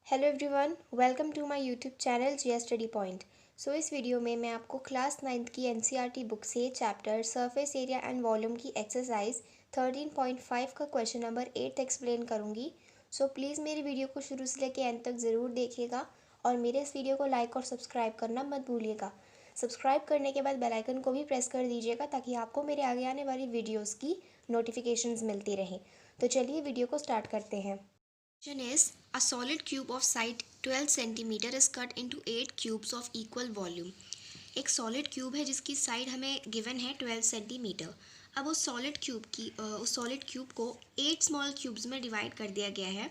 Hello everyone, welcome to my YouTube channel GS study point. इस video में मैं आपको क्लास 9th की एनसीईआरटी बुक से chapter surface area and volume की एक्सरसाइज 13.5 का क्वेश्चन नंबर 8 एक्सप्लेन करूंगी। प्लीज़ मेरी वीडियो को शुरू से लेकर एंड तक ज़रूर देखिएगा और मेरे इस वीडियो को लाइक और सब्सक्राइब करना मत भूलिएगा। सब्सक्राइब करने के बाद बेल आइकन को भी प्रेस कर दीजिएगा ताकि आपको मेरे आगे आने वाली वीडियोज़ की नोटिफिकेशंस मिलती रहें। तो चलिए वीडियो को स्टार्ट करते हैं। Question is, a solid cube of side 12 cm is cut into 8 cubes of equal volume. एक सॉलिड क्यूब है जिसकी साइड हमें गिवन है 12 सेंटीमीटर। अब उस सॉलिड क्यूब को 8 स्मॉल क्यूब्स में डिवाइड कर दिया गया है।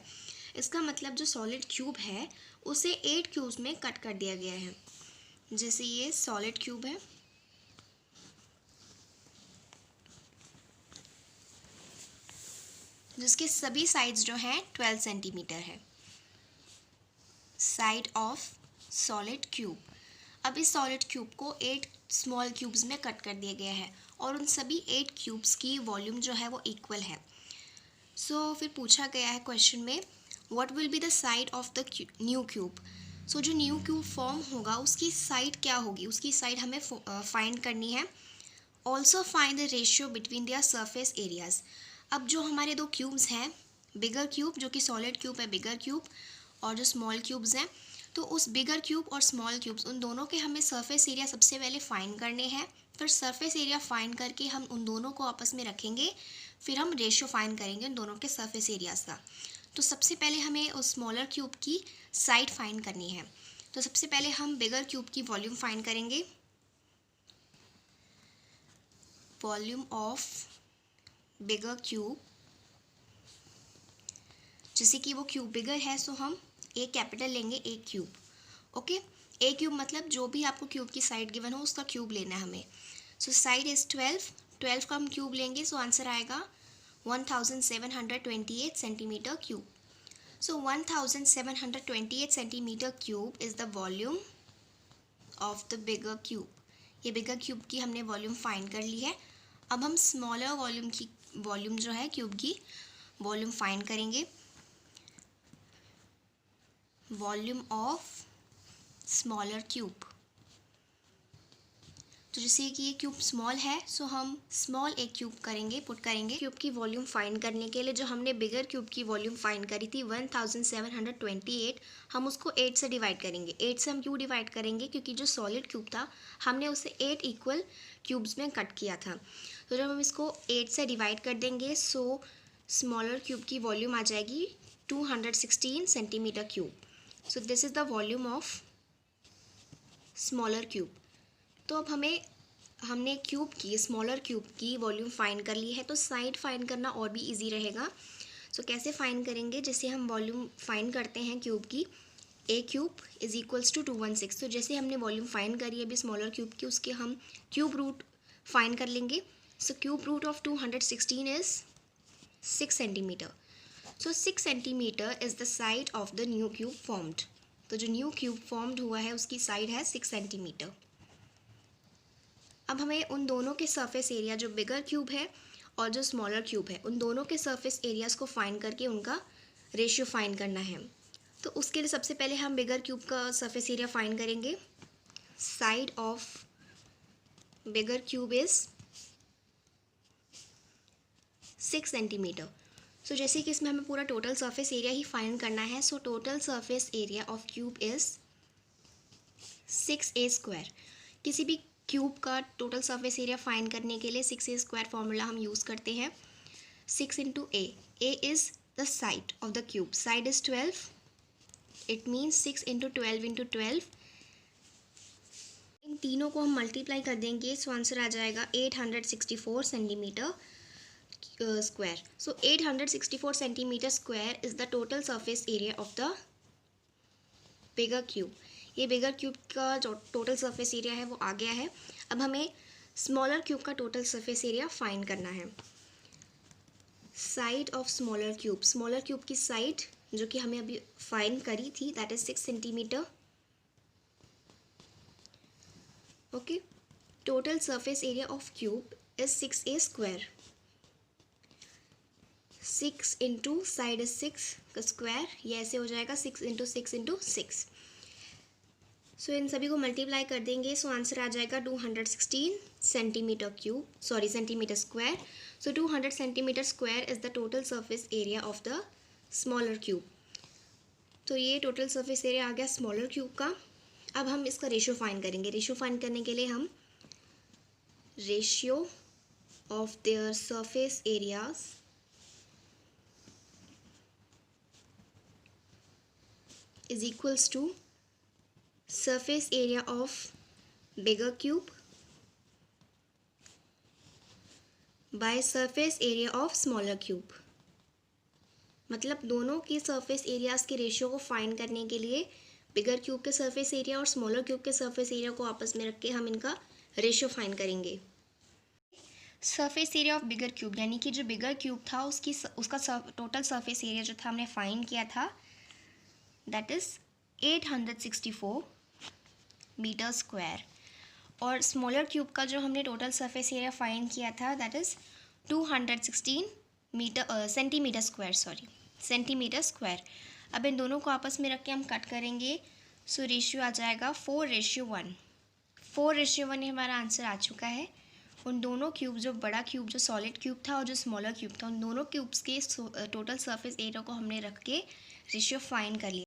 इसका मतलब जो सॉलिड क्यूब है उसे 8 क्यूब्स में कट कर दिया गया है। जैसे ये सॉलिड क्यूब है, जिसके सभी साइड्स जो हैं 12 सेंटीमीटर है। Side of solid cube. अब इस सॉलिड क्यूब को 8 स्मॉल क्यूब्स में कट कर दिया गया है और उन सभी 8 क्यूब्स की वॉल्यूम जो है वो इक्वल है। फिर पूछा गया है क्वेश्चन में, what will be the side of the new cube. जो न्यू क्यूब फॉर्म होगा उसकी साइड क्या होगी, उसकी साइड हमें फाइंड करनी है। Also find the ratio between their surface areas. अब जो हमारे दो क्यूब्स हैं, बिगर क्यूब जो कि सॉलिड क्यूब है, बिगर क्यूब, और जो स्मॉल क्यूब्स हैं, तो उस बिगर क्यूब और स्मॉल क्यूब्स उन दोनों के हमें सरफेस एरिया सबसे पहले फाइंड करने हैं। फिर सरफेस एरिया फाइंड करके हम उन दोनों को आपस में रखेंगे। फिर हम रेशियो फाइंड करेंगे उन दोनों के सरफेस एरियाज का। तो सबसे पहले हमें उस स्मॉलर क्यूब की साइड फाइंड करनी है। तो सबसे पहले हम बिगर क्यूब की वॉल्यूम फाइंड करेंगे। वॉल्यूम ऑफ बिगर क्यूब, जैसे कि वो क्यूब बिगर है सो हम ए कैपिटल लेंगे, ए क्यूब। ओके, ए क्यूब मतलब जो भी आपको क्यूब की साइड गिवन हो उसका क्यूब लेना है हमें। साइड इज 12 का हम क्यूब लेंगे, आंसर आएगा 1728 centimetre cube. 1728 centimetre cube is the volume of the bigger cube. ये बिगर क्यूब की हमने वॉल्यूम फाइंड कर ली है। अब हम स्मॉलर वॉल्यूम जो है क्यूब की वॉल्यूम फाइंड करेंगे। Volume of smaller cube. तो जैसे कि ये क्यूब स्मॉल है हम स्मॉल एक क्यूब पुट करेंगे। क्यूब की वॉल्यूम फाइंड करने के लिए जो हमने बिगर क्यूब की वॉल्यूम फाइंड करी थी 1728, हम उसको 8 से डिवाइड करेंगे। 8 से हम क्यों डिवाइड करेंगे, क्योंकि जो सॉलिड क्यूब था हमने उसे 8 इक्वल क्यूब्स में कट किया था। तो जब हम इसको 8 से डिवाइड कर देंगे स्मॉलर क्यूब की वॉल्यूम आ जाएगी 216 centimetre cube. This is the volume of smaller cube. तो अब हमने स्मॉलर क्यूब की वॉल्यूम फाइंड कर ली है, तो साइड फाइंड करना और भी इजी रहेगा। कैसे फाइंड करेंगे, जैसे हम वॉल्यूम फाइंड करते हैं क्यूब की, ए क्यूब इज इक्वल्स टू 216। तो जैसे हमने वॉल्यूम फाइंड करी है अभी स्मॉलर क्यूब की, उसके हम क्यूब रूट फाइंड कर लेंगे। Cube root of 216 is 6 centimetre. 6 centimetre is the side of the new cube formed. तो जो न्यू क्यूब फॉर्म्ड हुआ है उसकी साइड है 6 सेंटीमीटर। अब हमें उन दोनों के सरफेस एरिया, जो बिगर क्यूब है और जो स्मॉलर क्यूब है, उन दोनों के सरफेस एरियाज़ को फाइंड करके उनका रेशियो फाइंड करना है। तो उसके लिए सबसे पहले हम बिगर क्यूब का सरफेस एरिया फाइंड करेंगे। Side of bigger cube is 6 centimetre. जैसे कि इसमें हमें पूरा टोटल सरफेस एरिया ही फाइंड करना है। Total surface area of cube is 6a²। किसी भी क्यूब का टोटल सरफेस एरिया फाइंड करने के लिए 6a² फॉर्मूला हम यूज़ करते हैं। 6 into A is the side of the cube. Side is 12, it means 6 into 12 into 12। इन तीनों को हम मल्टीप्लाई कर देंगे, आंसर आ जाएगा 864 centimetre square. 864 centimetre square is the total surface area of the bigger cube. ये बिगर क्यूब का जो टोटल सरफेस एरिया है वो आ गया है। अब हमें स्मॉलर क्यूब का टोटल सरफेस एरिया फाइंड करना है। साइड ऑफ स्मॉलर क्यूब की साइड जो कि हमें अभी फाइंड करी थी, that is 6 centimetre. Okay, total surface area of cube is 6a²। 6 into side 6 का स्क्वायर, ये ऐसे हो जाएगा 6 इंटू 6 इंटू 6। सो इन सभी को मल्टीप्लाई कर देंगे, सो आंसर आ जाएगा 216 centimetre cube, sorry centimetre square. So 200 centimetre square is the total surface area of the smaller cube. तो ये टोटल सरफेस एरिया आ गया स्मॉलर क्यूब का। अब हम इसका रेशियो फाइंड करेंगे। रेशियो फाइंड करने के लिए हम ratio of their surface areas is equals to surface area of bigger cube by surface area of smaller cube। मतलब दोनों की सरफेस एरियाज के रेशियो को फाइंड करने के लिए बिगर क्यूब के सरफेस एरिया और स्मॉलर क्यूब के सरफेस एरिया को आपस में रख के हम इनका रेशियो फाइंड करेंगे। Surface area of bigger cube यानी कि जो बिगर क्यूब था उसका टोटल सरफेस एरिया जो था हमने फाइंड किया था, दैट इज़ 864 मीटर स्क्वायर। और स्मॉलर क्यूब का जो हमने टोटल सरफेस एरिया फाइंड किया था, that is 216 centimetre square, sorry centimetre square. अब इन दोनों को आपस में रख के हम कट करेंगे, सो रेशियो आ जाएगा 4:1। 4:1 हमारा आंसर आ चुका है। उन दोनों क्यूब, जो बड़ा क्यूब जो सॉलिड क्यूब था और जो स्मॉलर क्यूब था, उन दोनों क्यूब्स के टोटल सरफेस एरिया को हमने रख के रेशियो फाइंड कर लिया।